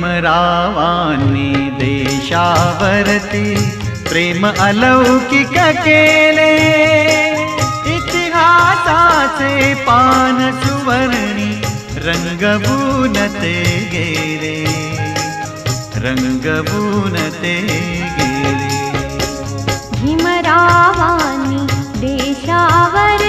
भीमरावांनी देशावरती प्रेम अलौकिक केले, इतिहासाचे पान सुवर्णी रंगवून ते गेले, रंगवून ते गेले. भीमरावांनी देशावर